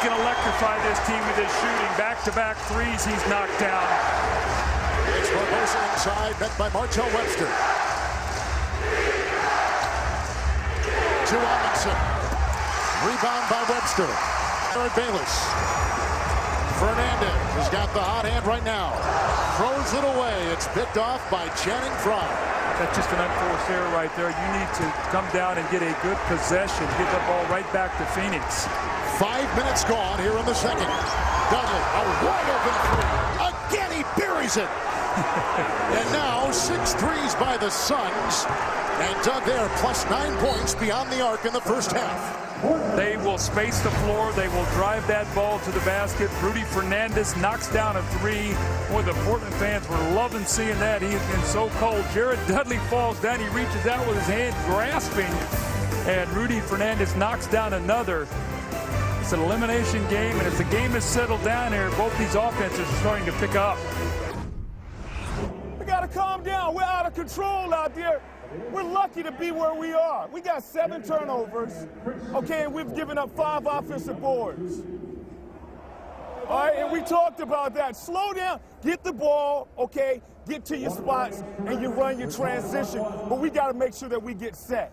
can electrify this team with his shooting. Back-to-back threes he's knocked down. It's Barbosa inside, met by Martell Webster. To Amundsen. Rebound by Webster. Jared Bayless. Fernandez has got the hot hand right now. Throws it away. It's picked off by Channing Frye. That's just an unforced error right there. You need to come down and get a good possession. Get the ball right back to Phoenix. 5 minutes gone here in the second. Dudley, a wide open three. Again, he buries it. And now 6 threes by the Suns. And Doug there, plus 9 points beyond the arc in the first half. They will space the floor. They will drive that ball to the basket. Rudy Fernandez knocks down a three. Boy, the Portland fans were loving seeing that. He has been so cold. Jared Dudley falls down. He reaches out with his hand, grasping. And Rudy Fernandez knocks down another. It's an elimination game, and as the game is settled down here, both these offenses are starting to pick up. We got to calm down. We're out of control out there. We're lucky to be where we are. We got 7 turnovers, okay, and we've given up 5 offensive boards. All right, and we talked about that. Slow down, get the ball, okay, get to your spots, and you run your transition. But we got to make sure that we get set.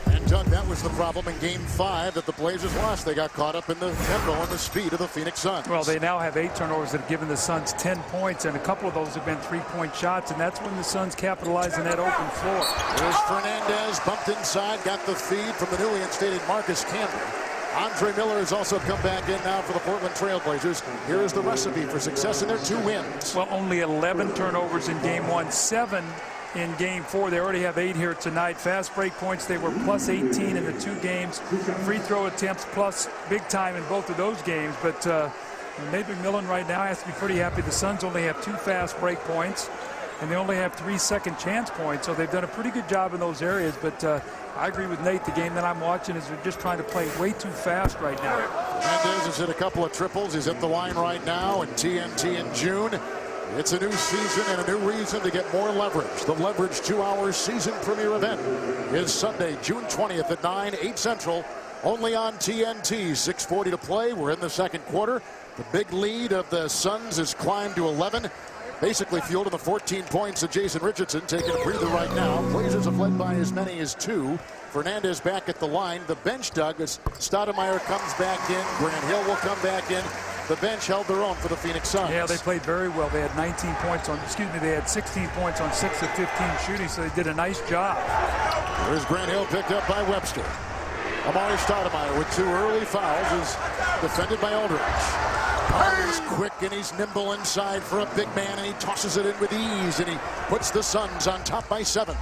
And Doug, that was the problem in Game 5 that the Blazers lost. They got caught up in the tempo and the speed of the Phoenix Suns. Well, they now have 8 turnovers that have given the Suns 10 points, and a couple of those have been 3-point shots, and that's when the Suns capitalize on that open floor. There's Fernandez, bumped inside, got the feed from the newly instated Marcus Campbell. Andre Miller has also come back in now for the Portland Trailblazers. Here is the recipe for success in their 2 wins. Well, only 11 turnovers in Game 1, 7 in Game 4. They already have 8 here tonight. Fast break points, they were plus 18 in the 2 games. Free throw attempts plus big time in both of those games. But Nate McMillan right now has to be pretty happy. The Suns only have 2 fast break points, and they only have 3 second chance points. So they've done a pretty good job in those areas. But I agree with Nate. The game that I'm watching is they're just trying to play way too fast right now. Fernandez has hit a couple of triples. He's at the line right now in TNT in June. It's a new season and a new reason to get more leverage. The Leverage 2-hour season premiere event is Sunday, June 20th at 9, 8 Central, only on TNT. 6:40 to play. We're in the second quarter. The big lead of the Suns has climbed to 11. Basically fueled in the 14 points of Jason Richardson, taking a breather right now. Blazers have led by as many as 2. Fernandez back at the line. The bench, Doug, as Stoudemire comes back in. Grant Hill will come back in. The bench held their own for the Phoenix Suns. Yeah, they played very well. They had 19 points on, they had 16 points on 6 of 15 shooting, so they did a nice job. There's Grant Hill picked up by Webster. Amari Stoudemire with 2 early fouls is defended by Aldridge. He's quick and he's nimble inside for a big man, and he tosses it in with ease, and he puts the Suns on top by 7.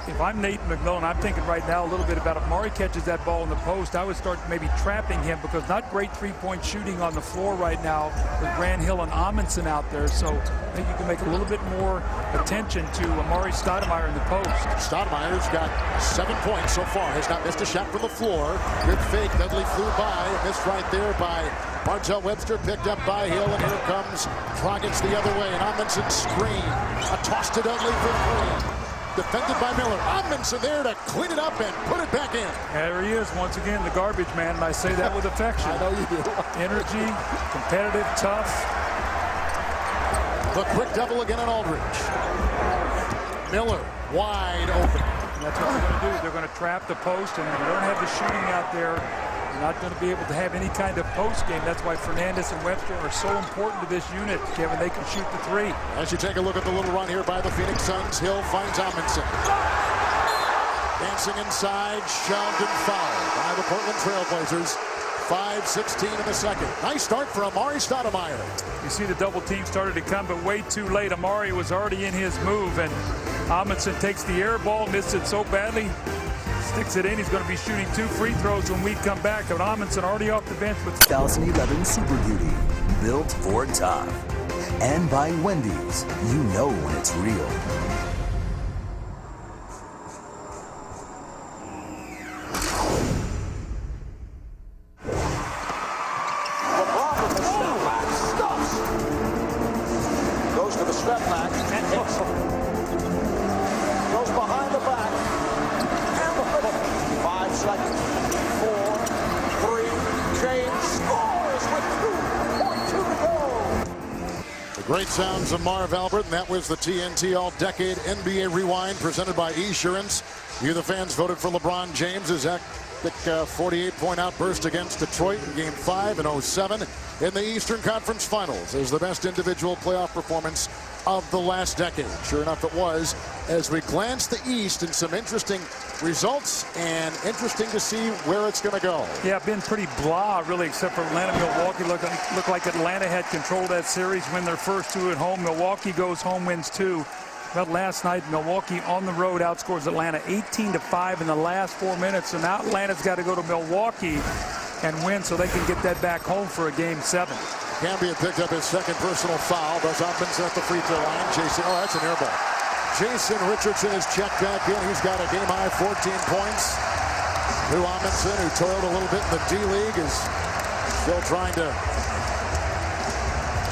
If I'm Nate McMillan, I'm thinking right now a little bit about if Murray catches that ball in the post, I would start maybe trapping him, because not great 3-point shooting on the floor right now with Grant Hill and Amundsen out there. So I think you can make a little bit more attention to Amari Stoudemire in the post. Stoudemire's got 7 points so far. Has not missed a shot from the floor. Good fake. Dudley flew by. Missed right there by Martell Webster, picked up by Hill, and here comes Dragic the other way. And Amundsen screen. A toss to Dudley for 3. Defended by Miller. Amundsen there to clean it up and put it back in. There he is once again, the garbage man, and I say that with affection. I know you do. Energy, competitive, tough. The quick double again on Aldridge. Miller wide open. And that's what they're going to do. They're going to trap the post, and if you don't have the shooting out there, you're not going to be able to have any kind of post game. That's why Fernandez and Webster are so important to this unit, Kevin. They can shoot the 3. As you take a look at the little run here by the Phoenix Suns, Hill finds Amundsen. Dancing inside, shoved and fouled by the Portland Trailblazers. 5:16 in the second. Nice start for Amari Stoudemire. You see the double team started to come, but way too late. Amari was already in his move, and Amundsen takes the air ball, missed it so badly. Sticks it in. He's going to be shooting 2 free throws when we come back. But Amundsen already off the bench with 2011 Super Beauty, built for tough. And by Wendy's, you know when it's real. Goes to the step back and hits. Goes behind the back. 5 seconds. 4, 3, Great sounds of Marv Albert, and that was the TNT All-Decade NBA Rewind presented by Esurance. You, the fans, voted for LeBron James' epic 48-point outburst against Detroit in Game 5 in 07 in the Eastern Conference Finals as the best individual playoff performance of the last decade. Sure enough, it was. As we glance the East, and some interesting results, and interesting to see where it's going to go. Yeah, been pretty blah, really, except for Atlanta. Milwaukee looked like Atlanta had controlled that series, win their first 2 at home. Milwaukee goes home, wins 2. But last night, Milwaukee on the road outscores Atlanta 18-5 in the last 4 minutes. So now Atlanta's got to go to Milwaukee and win so they can get that back home for a Game 7. Camby had picked up his second personal foul. Does Amundsen at the free throw line. Jason, oh, that's an air ball. Jason Richardson is checked back in. He's got a game-high 14 points. Lou Amundsen, who toiled a little bit in the D-League, is still trying to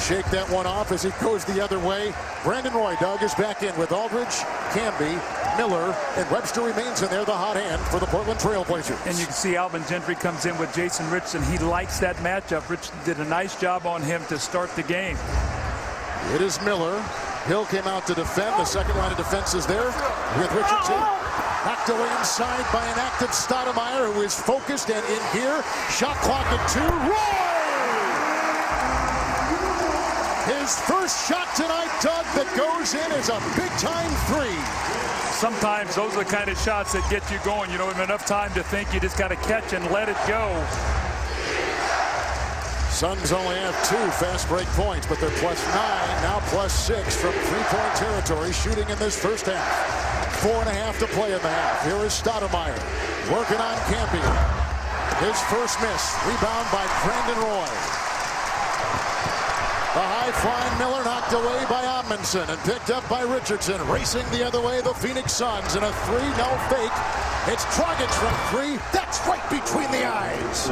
shake that one off as he goes the other way. Brandon Roy, Doug, is back in with Aldridge, Camby, Miller, and Webster remains in there, the hot hand for the Portland Trail Blazers. And you can see Alvin Gentry comes in with Jason Richardson. He likes that matchup. Richardson did a nice job on him to start the game. It is Miller. Hill came out to defend. The second line of defense is there with Richardson. Knocked away inside by an active Stoudemire, who is focused and in here. Shot clock at 2. Roy! His first shot tonight, Doug, that goes in is a big-time 3. Sometimes those are the kind of shots that get you going. You don't have enough time to think. You just got to catch and let it go. Suns only have 2 fast break points, but they're +9, now +6 from 3-point territory, shooting in this first half. 4.5 to play in the half. Here is Stoudemire working on Camby. His first miss. Rebound by Brandon Roy. The high-flying Miller knocked away by Amundsen and picked up by Richardson. Racing the other way, the Phoenix Suns in a 3, no fake. It's Dragic from 3. That's right between the eyes.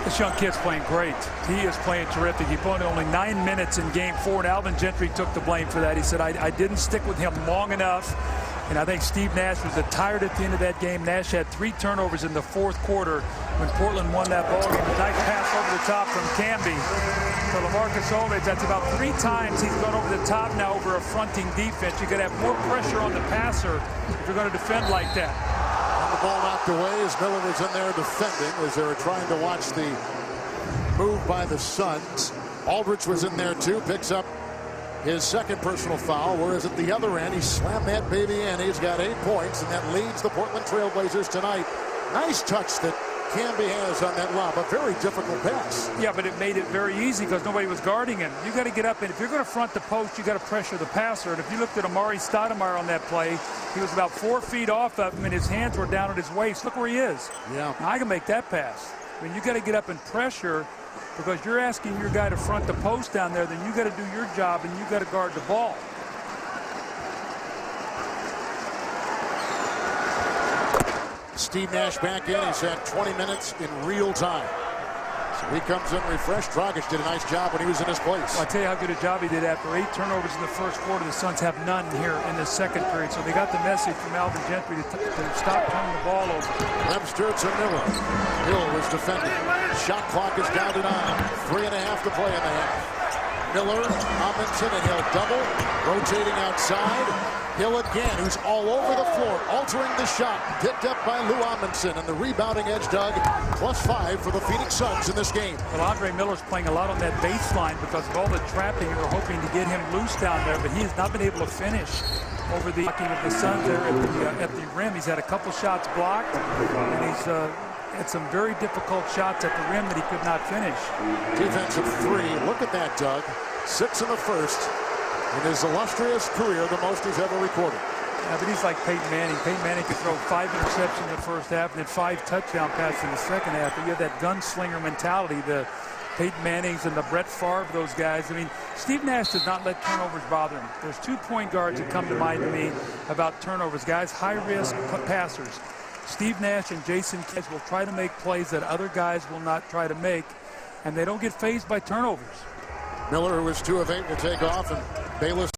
This young kid's playing great. He is playing terrific. He played only 9 minutes in Game 4, and Alvin Gentry took the blame for that. He said, I didn't stick with him long enough. And I think Steve Nash was tired at the end of that game. Nash had 3 turnovers in the 4th quarter when Portland won that ball game. A nice pass over the top from Camby to LaMarcus Aldridge. That's about 3 times he's gone over the top now over a fronting defense. You got to have more pressure on the passer if you're going to defend like that. And the ball knocked away as Miller was in there defending as they were trying to watch the move by the Suns. Aldridge was in there too, picks up his second personal foul, whereas at the other end, he slammed that baby in. He's got 8 points, and that leads the Portland Trail Blazers tonight. Nice touch that Camby has on that lob. A very difficult pass. Yeah, but it made it very easy because nobody was guarding him. You got to get up, and if you're going to front the post, you got to pressure the passer. And if you looked at Amari Stoudemire on that play, he was about 4 feet off of him, and his hands were down at his waist. Look where he is. Yeah. Now, I can make that pass. I mean, you got to get up and pressure, because you're asking your guy to front the post down there, then you got to do your job and you got to guard the ball. Steve Nash back in. He's had 20 minutes in real time. So he comes in refreshed. Dragic did a nice job when he was in his place. Well, I tell you how good a job he did. After 8 turnovers in the first quarter, the Suns have none here in the second period. So they got the message from Alvin Gentry to stop turning the ball over. Webster to Miller. Hill was defending. Shot clock is down to 9. 3.5 to play in the half. Miller, Amundsen, and Hill double. Rotating outside. Hill again, who's all over the floor, altering the shot. Picked up by Lou Amundsen, and the rebounding edge, Doug, +5 for the Phoenix Suns in this game. Well, Andre Miller's playing a lot on that baseline because of all the trapping. We're hoping to get him loose down there, but he has not been able to finish over the blocking of the Suns there at the rim. He's had a couple shots blocked, and he's had some very difficult shots at the rim that he could not finish. Defensive 3. Look at that, Doug. 6 in the first. In his illustrious career, the most he's ever recorded. Yeah, but he's like Peyton Manning. Peyton Manning could throw 5 interceptions in the first half and then 5 touchdown passes in the second half. But you have that gunslinger mentality, the Peyton Mannings and the Brett Favre, those guys. I mean, Steve Nash does not let turnovers bother him. There's 2 point guards that come to mind to me about turnovers, guys. High-risk passers. Steve Nash and Jason Kidd will try to make plays that other guys will not try to make, and they don't get fazed by turnovers. Miller, who was 2 of 8, will take off, and Bayless